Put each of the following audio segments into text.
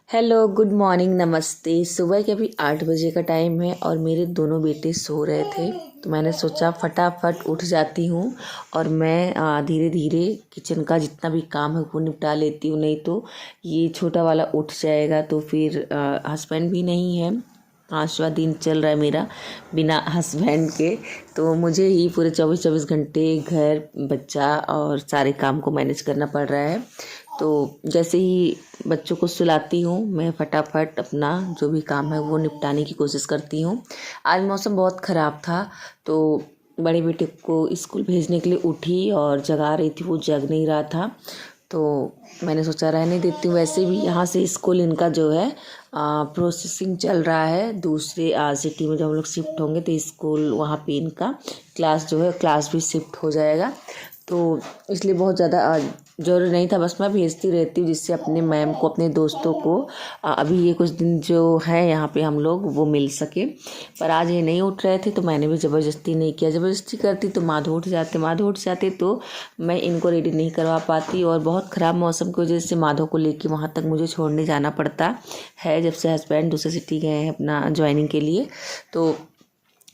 Hello, good morning, नमस्ते। सुबह के अभी 8 बजे का टाइम है और मेरे दोनों बेटे सो रहे थे, तो मैंने सोचा फटाफट उठ जाती हूँ और मैं धीरे धीरे किचन का जितना भी काम है वो निपटा लेती हूँ। नहीं तो ये छोटा वाला उठ जाएगा तो फिर हस्बैंड भी नहीं है। 5वां दिन चल रहा है मेरा बिना हस्बैंड के, तो मुझे ही पूरे 24-24 घंटे घर, बच्चा और सारे काम को मैनेज करना पड़ रहा है। तो जैसे ही बच्चों को सुलाती हूँ मैं फटाफट अपना जो भी काम है वो निपटाने की कोशिश करती हूँ। आज मौसम बहुत ख़राब था, तो बड़े बेटे को स्कूल भेजने के लिए उठी और जगा रही थी, वो जग नहीं रहा था। तो मैंने सोचा रहने देती हूँ। वैसे भी यहाँ से स्कूल इनका जो है प्रोसेसिंग चल रहा है। दूसरे सिटी में जब हम लोग शिफ्ट होंगे तो स्कूल वहाँ पे इनका क्लास भी शिफ्ट हो जाएगा। तो इसलिए बहुत ज़्यादा ज़रूरी नहीं था, बस मैं भेजती रहती हूँ जिससे अपने मैम को, अपने दोस्तों को अभी ये कुछ दिन जो है यहाँ पे हम लोग वो मिल सके। पर आज ये नहीं उठ रहे थे तो मैंने भी ज़बरदस्ती नहीं किया। ज़बरदस्ती करती तो माधो उठ जाते तो मैं इनको रेडी नहीं करवा पाती। और बहुत ख़राब मौसम की वजह से माधो को लेके वहाँ तक मुझे छोड़ने जाना पड़ता है जब से हस्बैंड दूसरे सिटी गए हैं अपना ज्वाइनिंग के लिए, तो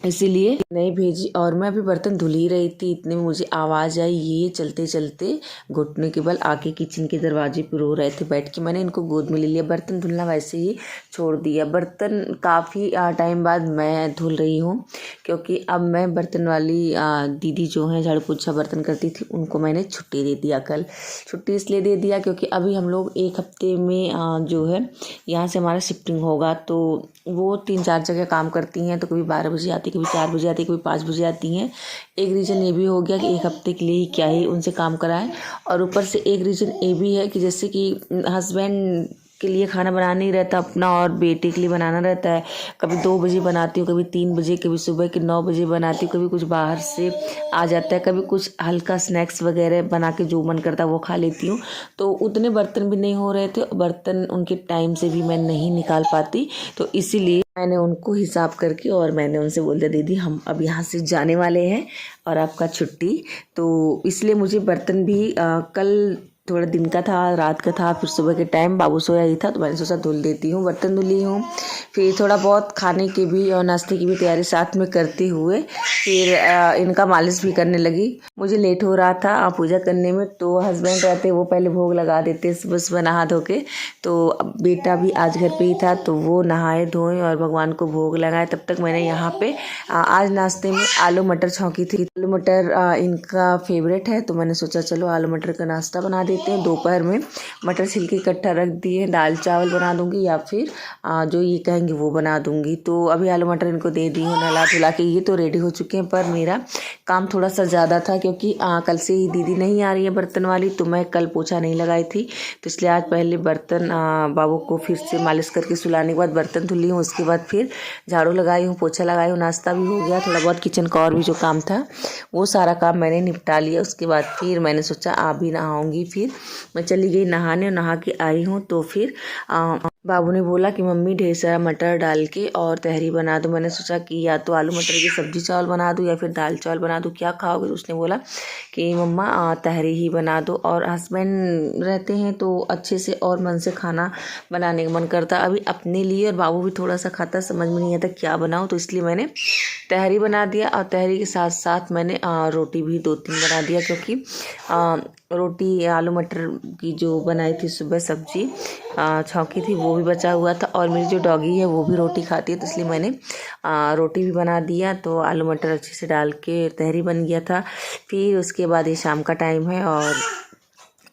इसीलिए नहीं भेजी। और मैं अभी बर्तन धुल ही रही थी, इतने में मुझे आवाज़ आई। ये चलते चलते घुटने के बल आके किचन के दरवाजे पर रो रहे थे बैठ के। मैंने इनको गोद में ले लिया, बर्तन धुलना वैसे ही छोड़ दिया। बर्तन काफ़ी टाइम बाद मैं धुल रही हूँ, क्योंकि अब मैं बर्तन वाली दीदी जो हैं झाड़ू पोछा बर्तन करती थी उनको मैंने छुट्टी दे दिया। कल छुट्टी इसलिए दे दिया क्योंकि अभी हम लोग एक हफ्ते में जो है यहाँ से हमारा शिफ्टिंग होगा, तो वो 3-4 जगह काम करती हैं। तो कभी 12 बजे आती, कभी 4 बजे आती, कभी 5 बजे आती हैं। एक रीज़न ये भी हो गया कि एक हफ्ते के लिए ही क्या ही उनसे काम कराएं। और ऊपर से एक रीज़न ये भी है कि जैसे कि हस्बैंड के लिए खाना बनाना नहीं रहता अपना और बेटे के लिए बनाना रहता है। कभी 2 बजे बनाती हूँ, कभी 3 बजे, कभी सुबह के 9 बजे बनाती हूँ, कभी कुछ बाहर से आ जाता है, कभी कुछ हल्का स्नैक्स वगैरह बना के जो मन करता है वो खा लेती हूँ। तो उतने बर्तन भी नहीं हो रहे थे, बर्तन उनके टाइम से भी मैं नहीं निकाल पाती। तो इसीलिए मैंने उनको हिसाब करके और मैंने उनसे बोल दिया दीदी हम अब यहाँ से जाने वाले हैं और आपका छुट्टी। तो इसलिए मुझे बर्तन भी कल थोड़ा दिन का था, रात का था, फिर सुबह के टाइम बाबू सोया ही था तो मैंने सोचा धुल देती हूँ। बर्तन धुली हूँ, फिर थोड़ा बहुत खाने की भी और नाश्ते की भी तैयारी साथ में करते हुए फिर इनका मालिश भी करने लगी। मुझे लेट हो रहा था पूजा करने में, तो हस्बैंड रहते वो पहले भोग लगा देते सुबह सुबह नहा धो के। तो अब बेटा भी आज घर पे ही था तो वो नहाए धोए और भगवान को भोग लगाए। तब तक मैंने यहाँ पे आज नाश्ते में आलू मटर छौंकी थी। आलू मटर इनका फेवरेट है, तो मैंने सोचा चलो आलू मटर का नाश्ता बना देते हैं। दोपहर में मटर छिलके इकट्ठा रख दिए, दाल चावल बना दूंगी या फिर जो ये कहेंगे वो बना दूंगी। तो अभी आलू मटर इनको दे दी हूँ नहला धुला के, ये तो रेडी हो चुके हैं। पर मेरा काम थोड़ा सा ज़्यादा था क्योंकि कल से ही दीदी नहीं आ रही है बर्तन वाली, तो मैं कल पोछा नहीं लगाई थी। तो इसलिए आज पहले बर्तन बाबू को फिर से मालिश करके सुलाने के बाद बर्तन धुली हूँ, उसके बाद फिर झाड़ू लगाई हूँ, पोछा लगाई हूँ, नाश्ता भी हो गया। थोड़ा बहुत किचन का और भी जो काम था वो सारा काम मैंने निपटा लिया। उसके बाद फिर मैंने सोचा आप भी नहाऊंगी, फिर मैं चली गई नहाने और नहा के आई हूँ। तो फिर बाबू ने बोला कि मम्मी ढेर सारा मटर डाल के और तहरी बना दो। मैंने सोचा कि या तो आलू मटर की सब्जी चावल बना दूँ या फिर दाल चावल बना दूँ, क्या खाओगे? तो उसने बोला कि मम्मा तहरी ही बना दो। और हस्बैंड रहते हैं तो अच्छे से और मन से खाना बनाने का मन करता। अभी अपने लिए और बाबू भी थोड़ा सा खाता, समझ में नहीं आता क्या बनाऊँ, तो इसलिए मैंने तहरी बना दिया। और तहरी के साथ साथ मैंने रोटी भी 2-3 बना दिया, क्योंकि रोटी आलू मटर की जो बनाई थी सुबह सब्जी छौंकी थी वो भी बचा हुआ था, और मेरी जो डॉगी है वो भी रोटी खाती है, तो इसलिए मैंने रोटी भी बना दिया। तो आलू मटर अच्छे से डाल के तहरी बन गया था। फिर उसके बाद ये शाम का टाइम है और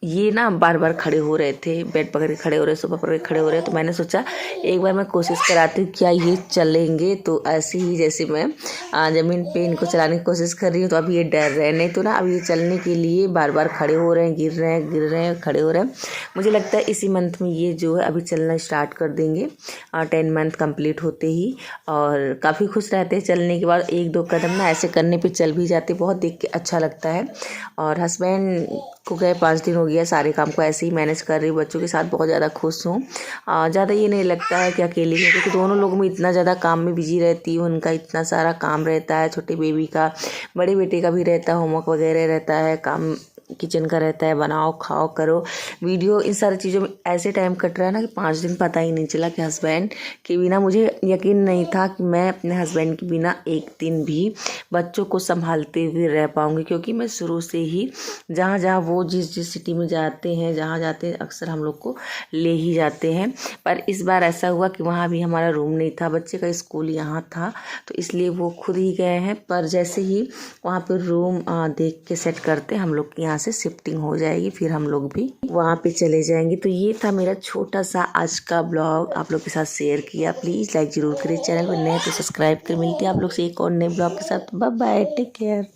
ये ना बार बार खड़े हो रहे थे, बेड पकड़ के खड़े हो रहे, सोफा पकड़ के खड़े हो रहे। तो मैंने सोचा एक बार मैं कोशिश कराती हूँ क्या ये चलेंगे। तो ऐसे ही जैसे मैं ज़मीन पे इनको चलाने की कोशिश कर रही हूँ तो अभी ये डर रहे हैं, नहीं तो ना अब ये चलने के लिए बार बार खड़े हो रहे हैं, गिर रहे हैं, खड़े हो रहे हैं। मुझे लगता है इसी मंथ में ये जो है अभी चलना स्टार्ट कर देंगे 10 मंथ कंप्लीट होते ही। और काफ़ी खुश रहते हैं चलने के बाद, 1-2 कदम ना ऐसे करने पे चल भी जाते, बहुत देख के अच्छा लगता है। और हस्बैंड को गए 5 दिन हो गया, सारे काम को ऐसे ही मैनेज कर रही हूँ। बच्चों के साथ बहुत ज़्यादा खुश हूँ। ज़्यादा ये नहीं लगता है कि अकेली हूँ, क्योंकि दोनों लोग मैं इतना ज़्यादा काम में बिजी रहती हूँ। उनका इतना सारा काम रहता है, छोटे बेबी का, बड़े बेटे का भी रहता है, होमवर्क वगैरह रहता है, काम किचन का रहता है, बनाओ खाओ करो वीडियो, इन सारी चीज़ों में ऐसे टाइम कट रहा है ना कि 5 दिन पता ही नहीं चला कि हस्बैंड के बिना, मुझे यकीन नहीं था कि मैं अपने हस्बैंड के बिना एक दिन भी बच्चों को संभालते हुए रह पाऊँगी, क्योंकि मैं शुरू से ही जहाँ जहाँ वो जिस सिटी में जाते हैं, जहाँ जाते हैं अक्सर हम लोग को ले ही जाते हैं। पर इस बार ऐसा हुआ कि वहाँ भी हमारा रूम नहीं था, बच्चे का स्कूल यहाँ था, तो इसलिए वो खुद ही गए हैं। पर जैसे ही वहाँ पे रूम देख के सेट करते हम लोग की यहाँ से शिफ्टिंग हो जाएगी, फिर हम लोग भी वहाँ पे चले जाएंगे। तो ये था मेरा छोटा सा आज का ब्लॉग, आप लोग के साथ शेयर किया। प्लीज़ लाइक ज़रूर करें, चैनल पर नए तो सब्सक्राइब कर। मिलती है आप लोग से एक और नए ब्लॉग के साथ। Bye bye, take care.